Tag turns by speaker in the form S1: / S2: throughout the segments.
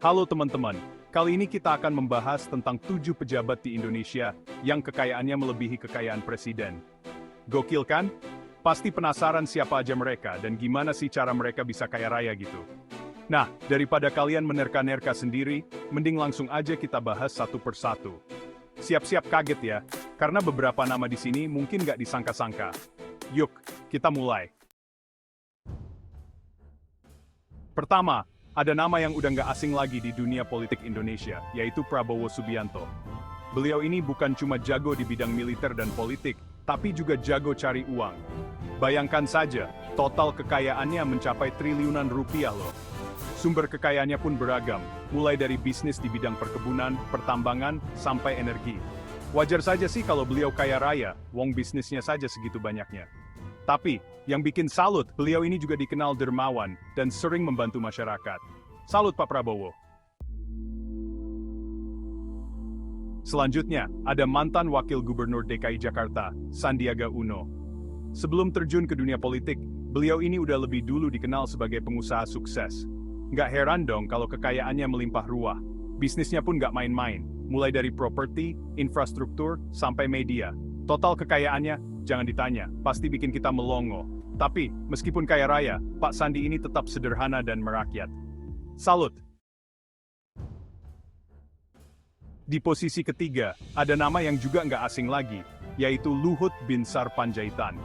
S1: Halo teman-teman, kali ini kita akan membahas tentang 7 pejabat di Indonesia yang kekayaannya melebihi kekayaan presiden. Gokil kan? Pasti penasaran siapa aja mereka dan gimana sih cara mereka bisa kaya raya gitu. Nah, daripada kalian menerka-nerka sendiri, mending langsung aja kita bahas satu persatu. Siap-siap kaget ya, karena beberapa nama di sini mungkin nggak disangka-sangka. Yuk, kita mulai. Pertama, ada nama yang udah nggak asing lagi di dunia politik Indonesia, yaitu Prabowo Subianto. Beliau ini bukan cuma jago di bidang militer dan politik, tapi juga jago cari uang. Bayangkan saja, total kekayaannya mencapai triliunan rupiah loh. Sumber kekayaannya pun beragam, mulai dari bisnis di bidang perkebunan, pertambangan, sampai energi. Wajar saja sih kalau beliau kaya raya, wong bisnisnya saja segitu banyaknya. Tapi, yang bikin salut, beliau ini juga dikenal dermawan dan sering membantu masyarakat. Salut Pak Prabowo. Selanjutnya, ada mantan Wakil Gubernur DKI Jakarta, Sandiaga Uno. Sebelum terjun ke dunia politik, beliau ini udah lebih dulu dikenal sebagai pengusaha sukses. Nggak heran dong kalau kekayaannya melimpah ruah. Bisnisnya pun nggak main-main, mulai dari properti, infrastruktur, sampai media. Total kekayaannya, jangan ditanya, pasti bikin kita melongo. Tapi, meskipun kaya raya, Pak Sandi ini tetap sederhana dan merakyat. Salut! Di posisi ketiga, ada nama yang juga nggak asing lagi, yaitu Luhut Binsar Panjaitan.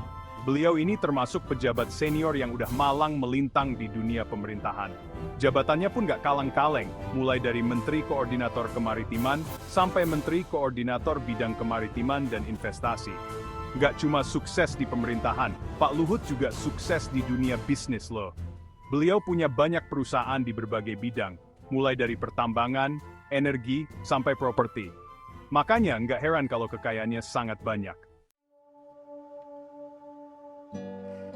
S1: Beliau ini termasuk pejabat senior yang udah malang melintang di dunia pemerintahan. Jabatannya pun nggak kaleng-kaleng, mulai dari Menteri Koordinator Kemaritiman, sampai Menteri Koordinator Bidang Kemaritiman dan Investasi. Nggak cuma sukses di pemerintahan, Pak Luhut juga sukses di dunia bisnis loh. Beliau punya banyak perusahaan di berbagai bidang, mulai dari pertambangan, energi, sampai properti. Makanya nggak heran kalau kekayaannya sangat banyak.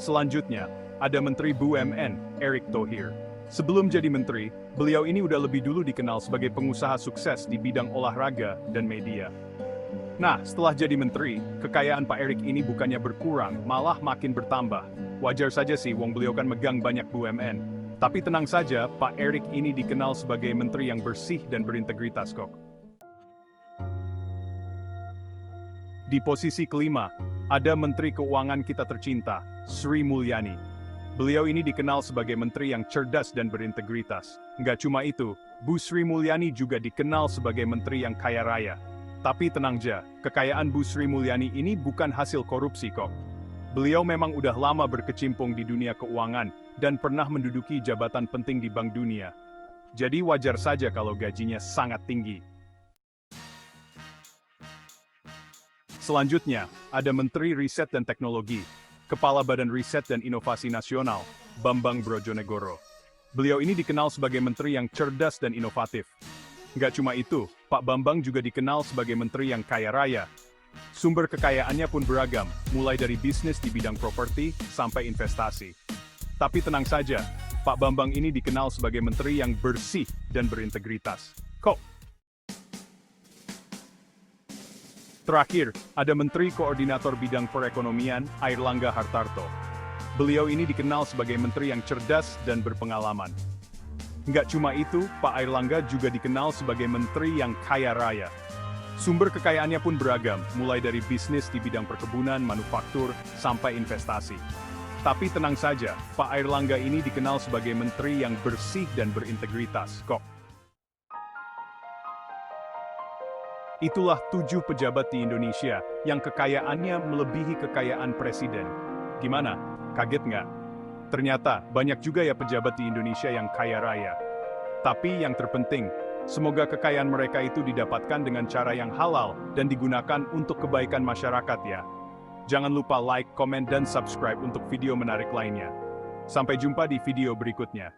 S1: Selanjutnya, ada Menteri BUMN, Erick Thohir. Sebelum jadi menteri, beliau ini udah lebih dulu dikenal sebagai pengusaha sukses di bidang olahraga dan media. Nah, setelah jadi menteri, kekayaan Pak Erick ini bukannya berkurang, malah makin bertambah. Wajar saja sih, wong beliau kan megang banyak BUMN. Tapi tenang saja, Pak Erick ini dikenal sebagai menteri yang bersih dan berintegritas kok. Di posisi kelima, ada Menteri Keuangan kita tercinta, Sri Mulyani. Beliau ini dikenal sebagai menteri yang cerdas dan berintegritas. Nggak cuma itu, Bu Sri Mulyani juga dikenal sebagai menteri yang kaya raya. Tapi tenang aja, kekayaan Bu Sri Mulyani ini bukan hasil korupsi kok. Beliau memang udah lama berkecimpung di dunia keuangan dan pernah menduduki jabatan penting di Bank Dunia. Jadi wajar saja kalau gajinya sangat tinggi. Selanjutnya, ada Menteri Riset dan Teknologi, Kepala Badan Riset dan Inovasi Nasional, Bambang Brojonegoro. Beliau ini dikenal sebagai menteri yang cerdas dan inovatif. Nggak cuma itu, Pak Bambang juga dikenal sebagai menteri yang kaya raya. Sumber kekayaannya pun beragam, mulai dari bisnis di bidang properti sampai investasi. Tapi tenang saja, Pak Bambang ini dikenal sebagai menteri yang bersih dan berintegritas. Kok? Terakhir, ada Menteri Koordinator Bidang Perekonomian, Airlangga Hartarto. Beliau ini dikenal sebagai menteri yang cerdas dan berpengalaman. Nggak cuma itu, Pak Airlangga juga dikenal sebagai menteri yang kaya raya. Sumber kekayaannya pun beragam, mulai dari bisnis di bidang perkebunan, manufaktur, sampai investasi. Tapi tenang saja, Pak Airlangga ini dikenal sebagai menteri yang bersih dan berintegritas, kok. Itulah 7 pejabat di Indonesia yang kekayaannya melebihi kekayaan presiden. Gimana? Kaget nggak? Ternyata banyak juga ya pejabat di Indonesia yang kaya raya. Tapi yang terpenting, semoga kekayaan mereka itu didapatkan dengan cara yang halal dan digunakan untuk kebaikan masyarakat ya. Jangan lupa like, komen, dan subscribe untuk video menarik lainnya. Sampai jumpa di video berikutnya.